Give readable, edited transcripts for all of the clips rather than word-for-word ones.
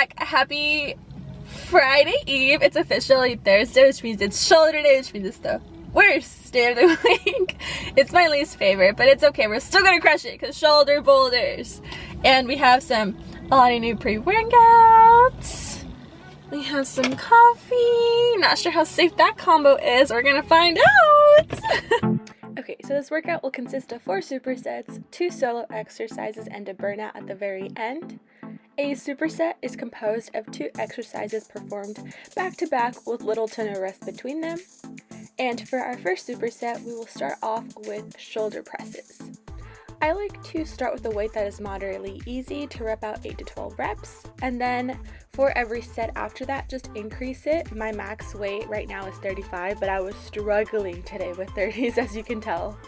back. Happy Friday Eve. It's officially Thursday, which means it's shoulder day, which means it's the worst day of the week. It's my least favorite, but it's okay. We're still gonna crush it because shoulder boulders. And we have a lot of new pre-workouts. We have some coffee. Not sure how safe that combo is. We're gonna find out. Okay, so this workout will consist of 4 supersets, 2 solo exercises, and a burnout at the very end. A superset is composed of 2 exercises performed back to back with little to no rest between them. And for our first superset, we will start off with shoulder presses. I like to start with a weight that is moderately easy to rep out 8 to 12 reps, and then for every set after that, just increase it. My max weight right now is 35, but I was struggling today with 30s, as you can tell.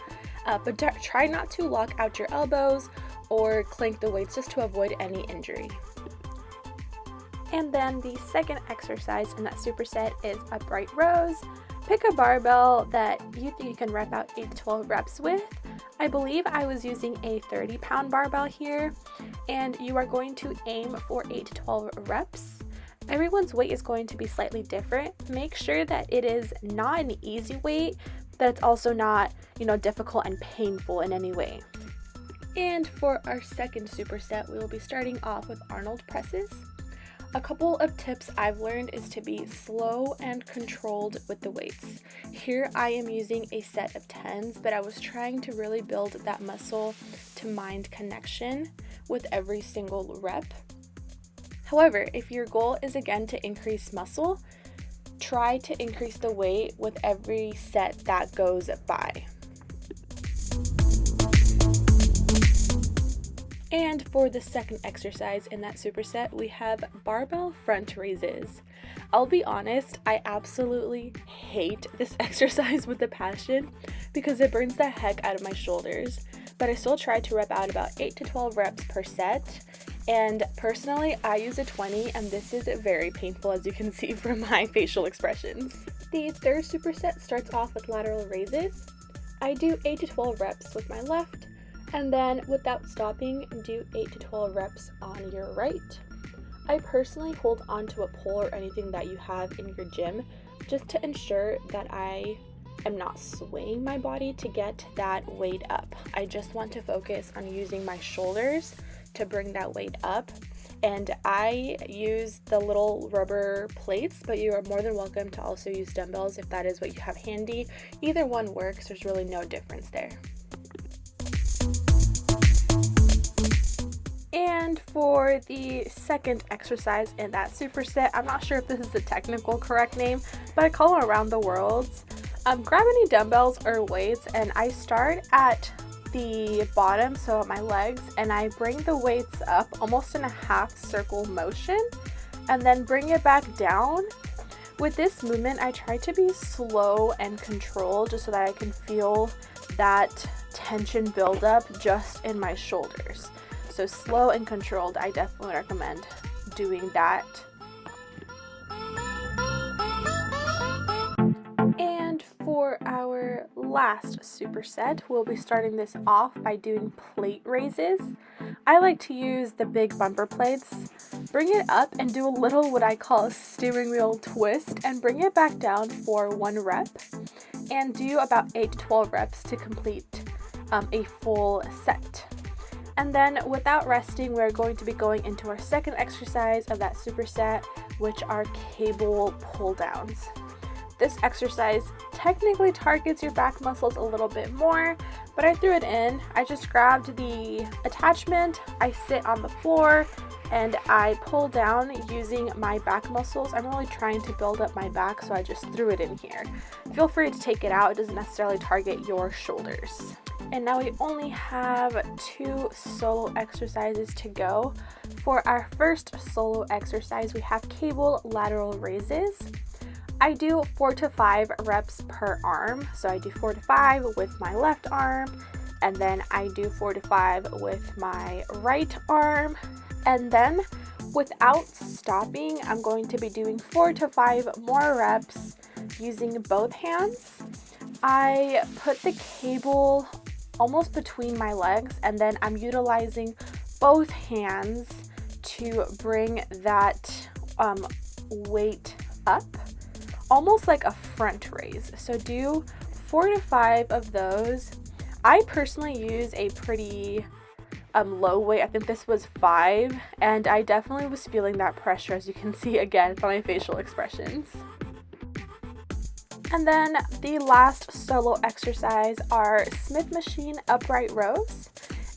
But try not to lock out your elbows or clink the weights just to avoid any injury. And then the second exercise in that superset is upright rows. Pick a barbell that you think you can rep out 8 to 12 reps with. I believe I was using a 30-pound barbell here, and you are going to aim for 8 to 12 reps. Everyone's weight is going to be slightly different. Make sure that it is not an easy weight, but it's also not, difficult and painful in any way. And for our second superset, we will be starting off with Arnold Presses. A couple of tips I've learned is to be slow and controlled with the weights. Here I am using a set of 10s, but I was trying to really build that muscle to mind connection with every single rep. However, if your goal is again to increase muscle, try to increase the weight with every set that goes by. And for the second exercise in that superset, we have Barbell Front Raises. I'll be honest, I absolutely hate this exercise with a passion because it burns the heck out of my shoulders, but I still try to rep out about 8 to 12 reps per set. And personally, I use a 20, and this is very painful, as you can see from my facial expressions. The third superset starts off with lateral raises. I do 8 to 12 reps with my left, and then without stopping, do 8 to 12 reps on your right. I personally hold onto a pole or anything that you have in your gym just to ensure that I am not swaying my body to get that weight up. I just want to focus on using my shoulders to bring that weight up. And I use the little rubber plates, but you are more than welcome to also use dumbbells if that is what you have handy. Either one works, there's really no difference there. And for the second exercise in that superset, I'm not sure if this is the technical correct name, but I call them around the worlds. Grab any dumbbells or weights, and I start at the bottom, so at my legs, and I bring the weights up almost in a half circle motion and then bring it back down. With this movement, I try to be slow and controlled just so that I can feel that tension build up just in my shoulders. So slow and controlled, I definitely recommend doing that. And for our last superset, we'll be starting this off by doing plate raises. I like to use the big bumper plates. Bring it up and do a little what I call a steering wheel twist and bring it back down for 1 rep. And do about 8 to 12 reps to complete a full set. And then without resting, we're going to be going into our second exercise of that superset, which are cable pull-downs. This exercise technically targets your back muscles a little bit more, but I threw it in. I just grabbed the attachment, I sit on the floor, and I pull down using my back muscles. I'm really trying to build up my back, so I just threw it in here. Feel free to take it out. It doesn't necessarily target your shoulders. And now we only have 2 solo exercises to go. For our first solo exercise, we have cable lateral raises. I do 4 to 5 reps per arm. So I do 4 to 5 with my left arm, and then I do 4 to 5 with my right arm. And then without stopping, I'm going to be doing 4 to 5 more reps using both hands. I put the cable almost between my legs, and then I'm utilizing both hands to bring that weight up, almost like a front raise. So do 4 to 5 of those. I personally use a pretty low weight. I think this was 5, and I definitely was feeling that pressure, as you can see again from my facial expressions. And then the last solo exercise are Smith machine upright rows.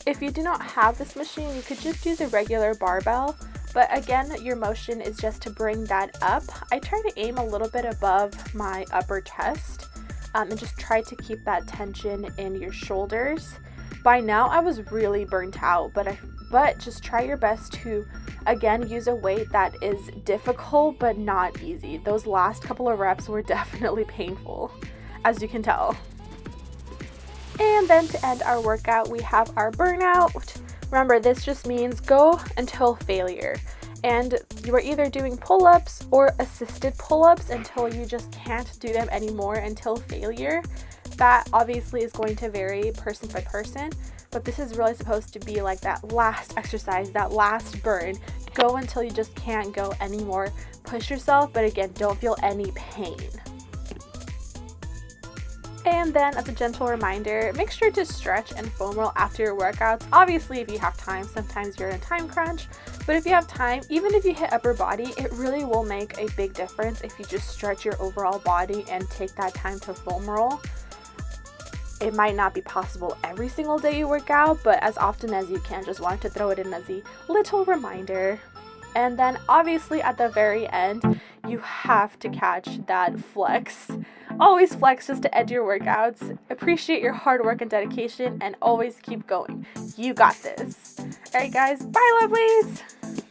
If you do not have this machine, you could just use a regular barbell, but again, your motion is just to bring that up. I try to aim a little bit above my upper chest and just try to keep that tension in your shoulders. By now, I was really burnt out, but just try your best to, again, use a weight that is difficult but not easy. Those last couple of reps were definitely painful, as you can tell. And then to end our workout, we have our burnout. Remember, this just means go until failure. And you are either doing pull-ups or assisted pull-ups until you just can't do them anymore, until failure. That obviously is going to vary person by person, but this is really supposed to be like that last exercise, that last burn. Go until you just can't go anymore. Push yourself, but again, don't feel any pain. And then as a gentle reminder, make sure to stretch and foam roll after your workouts. Obviously, if you have time, sometimes you're in a time crunch, but if you have time, even if you hit upper body, it really will make a big difference if you just stretch your overall body and take that time to foam roll. It might not be possible every single day you work out, but as often as you can, just wanted to throw it in as a little reminder. And then obviously at the very end, you have to catch that flex. Always flex just to end your workouts. Appreciate your hard work and dedication, and always keep going. You got this. All right, guys. Bye, lovelies.